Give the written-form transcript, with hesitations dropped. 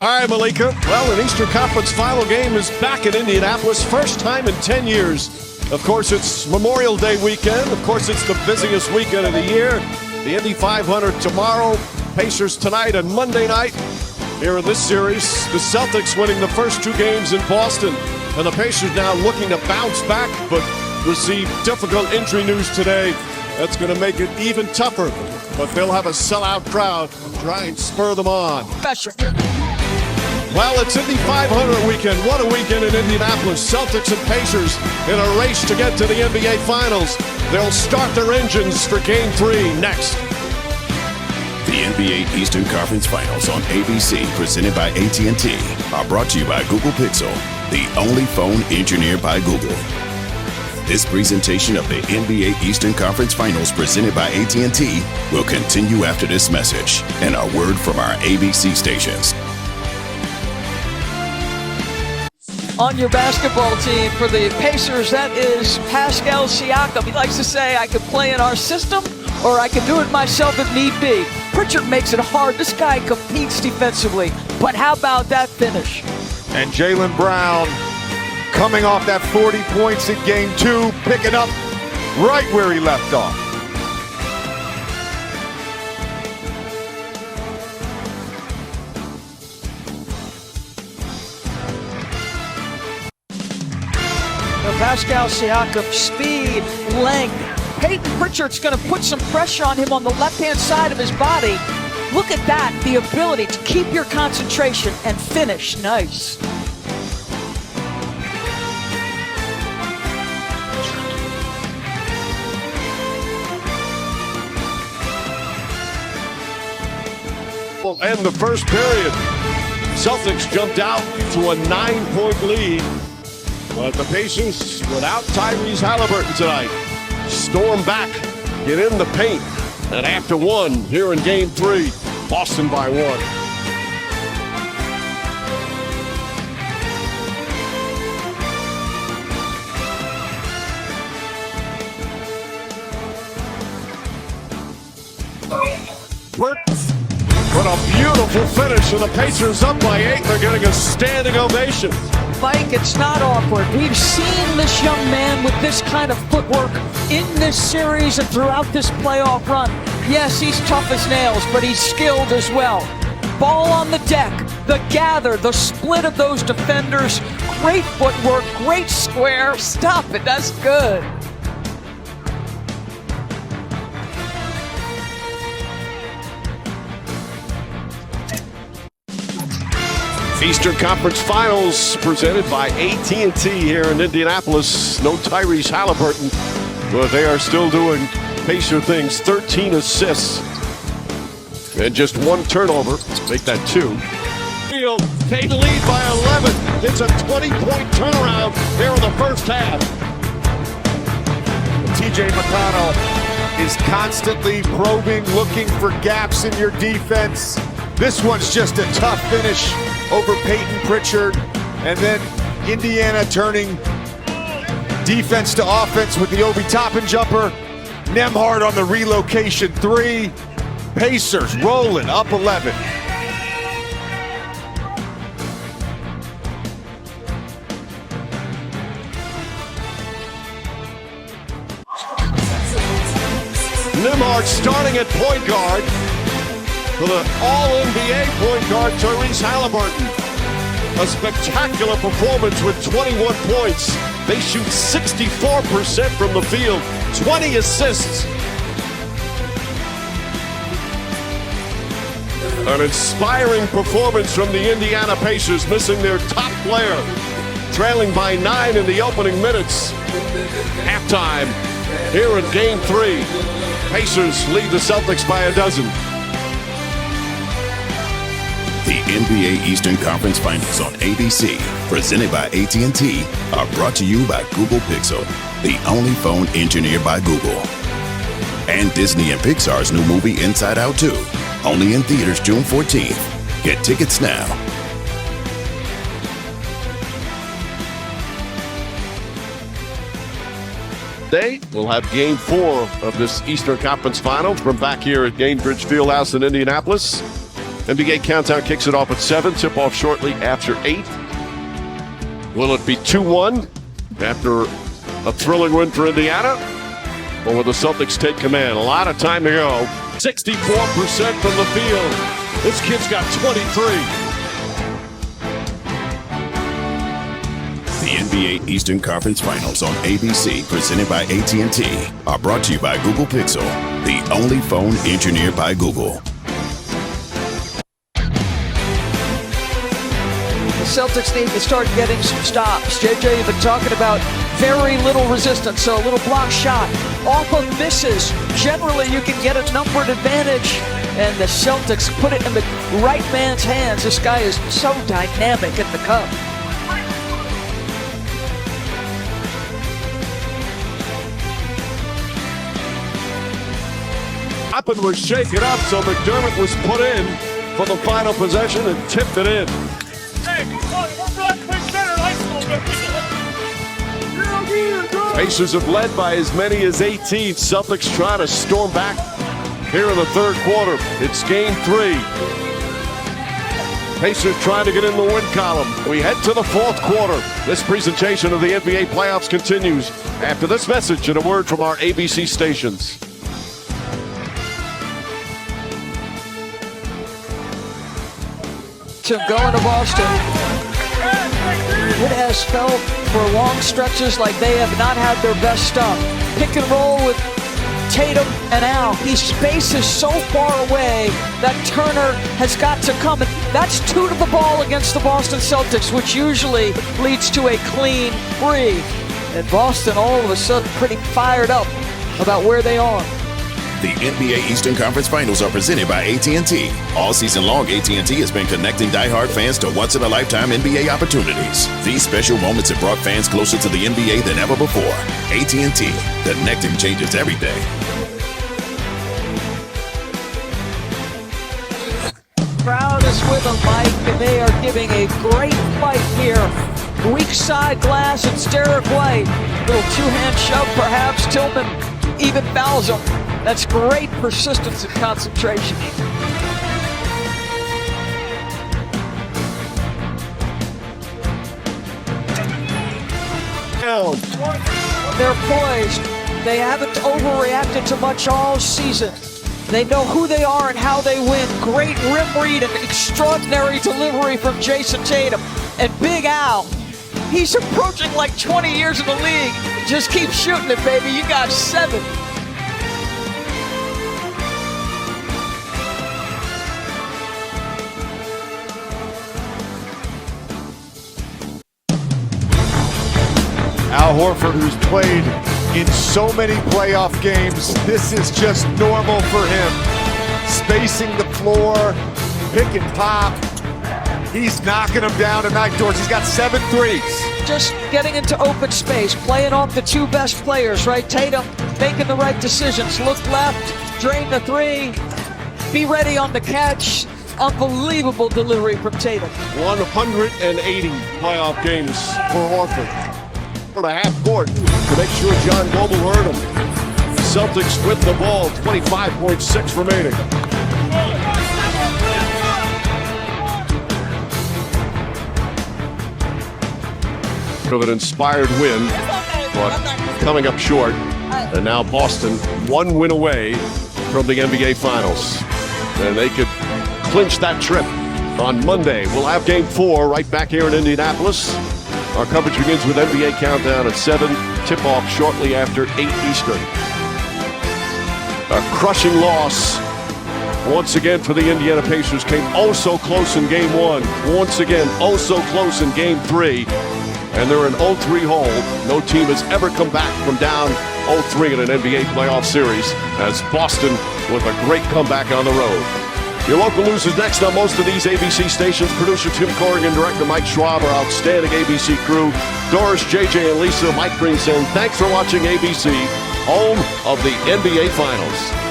All right, Malika. Well, an Eastern Conference final game is back in Indianapolis. First time in 10 years. Of course, it's Memorial Day weekend. Of course, it's the busiest weekend of the year. The Indy 500 tomorrow, Pacers tonight, and Monday night. Here in this series, the Celtics winning the first two games in Boston. And the Pacers now looking to bounce back, but receive difficult injury news today. That's going to make it even tougher. But they'll have a sellout crowd to try and spur them on. Well, it's Indy 500 weekend. What a weekend in Indianapolis. Celtics and Pacers in a race to get to the NBA Finals. They'll start their engines for Game 3 next. The NBA Eastern Conference Finals on ABC, presented by AT&T, are brought to you by Google Pixel, the only phone engineered by Google. This presentation of the NBA Eastern Conference Finals presented by AT&T will continue after this message and a word from our ABC stations. On your basketball team for the Pacers, that is Pascal Siakam. He likes to say, I can play in our system or I can do it myself if need be. Pritchard makes it hard. This guy competes defensively. But how about that finish? And Jaylen Brown coming off that 40 points in Game 2, picking up right where he left off. Pascal Siakam, speed, length. Peyton Pritchard's going to put some pressure on him on the left-hand side of his body. Look at that, the ability to keep your concentration and finish. Nice. Well, and the first period, Celtics jumped out to a 9-point lead. But the Pacers, without Tyrese Halliburton tonight, storm back, get in the paint. And after one, here in Game 3, Boston by 1. What a beautiful finish, and the Pacers up by 8. They're getting a standing ovation. Mike, it's not awkward. We've seen this young man with this kind of footwork in this series and throughout this playoff run. Yes, he's tough as nails, but he's skilled as well. Ball on the deck, the gather, the split of those defenders. Great footwork, great square. Stop it, that's good. Eastern Conference Finals presented by AT&T here in Indianapolis. No Tyrese Halliburton, but they are still doing Pacer things. 13 assists and just 1 turnover. Make that 2. Field, they lead by 11. It's a 20-point turnaround there in the first half. TJ McConnell is constantly probing, looking for gaps in your defense. This one's just a tough finish over Peyton Pritchard, and then Indiana turning defense to offense with the Obi Toppin jumper. Nembhard on the relocation 3. Pacers rolling up 11. Nembhard starting at point guard for the All-NBA point guard, Tyrese Halliburton. A spectacular performance with 21 points. They shoot 64% from the field, 20 assists. An inspiring performance from the Indiana Pacers, missing their top player, trailing by 9 in the opening minutes. Halftime here in Game 3. Pacers lead the Celtics by a dozen. The NBA Eastern Conference Finals on ABC, presented by AT&T, are brought to you by Google Pixel, the only phone engineered by Google. And Disney and Pixar's new movie Inside Out 2, only in theaters June 14th. Get tickets now. Today, we'll have Game 4 of this Eastern Conference Final from back here at Gainbridge Fieldhouse in Indianapolis. NBA Countdown kicks it off at 7. Tip-off shortly after 8. Will it be 2-1 after a thrilling win for Indiana? Or will the Celtics take command? A lot of time to go. 64% from the field. This kid's got 23. The NBA Eastern Conference Finals on ABC, presented by AT&T, are brought to you by Google Pixel, the only phone engineered by Google. The Celtics need to start getting some stops. JJ, you've been talking about very little resistance, so a little block shot off of misses. Generally, you can get a numbered advantage, and the Celtics put it in the right man's hands. This guy is so dynamic in the cup. Toppin was shaken up, so McDermott was put in for the final possession and tipped it in. Pacers have led by as many as 18. Celtics trying to storm back here in the third quarter. It's game 3. Pacers trying to get in the win column. We head to the fourth quarter. This presentation of the NBA playoffs continues after this message and a word from our ABC stations. Going to Boston. It has felt for long stretches like they have not had their best stuff. Pick and roll with Tatum and Al. He spaces so far away that Turner has got to come. And that's 2 to the ball against the Boston Celtics, which usually leads to a clean 3. And Boston all of a sudden pretty fired up about where they are. The NBA Eastern Conference Finals are presented by AT&T. All season long, AT&T has been connecting diehard fans to once-in-a-lifetime NBA opportunities. These special moments have brought fans closer to the NBA than ever before. AT&T. Connecting changes every day. Crowd is with them, Mike, and they are giving a great fight here. Weak side glass, it's Derek White. Little two-hand shove, perhaps. Tillman even fouls him. That's great persistence and concentration. They're poised. They haven't overreacted to much all season. They know who they are and how they win. Great rim read and extraordinary delivery from Jason Tatum. And Big Al, he's approaching like 20 years in the league. Just keep shooting it, baby. You got 7. Al Horford, who's played in so many playoff games, this is just normal for him. Spacing the floor, pick and pop. He's knocking them down tonight, George. He's got 7 threes. Just getting into open space, playing off the 2 best players, right? Tatum making the right decisions. Look left, drain the 3, be ready on the catch. Unbelievable delivery from Tatum. 180 playoff games for Horford. For the half court to make sure John Global heard him. Celtics with the ball, 25.6 remaining. Of an inspired win, but coming up short. And now Boston 1 win away from the NBA Finals. And they could clinch that trip on Monday. We'll have game 4 right back here in Indianapolis. Our coverage begins with NBA Countdown at 7, tip-off shortly after 8 Eastern. A crushing loss once again for the Indiana Pacers. Came oh so close in game 1. Once again, oh so close in game 3. And they're in 0-3 hole. No team has ever come back from down 0-3 in an NBA playoff series as Boston with a great comeback on the road. Your local news is next on most of these ABC stations. Producer Tim Corrigan, director Mike Schwab, our outstanding ABC crew. Doris, JJ, and Lisa, Mike brings in. Thanks for watching ABC, home of the NBA Finals.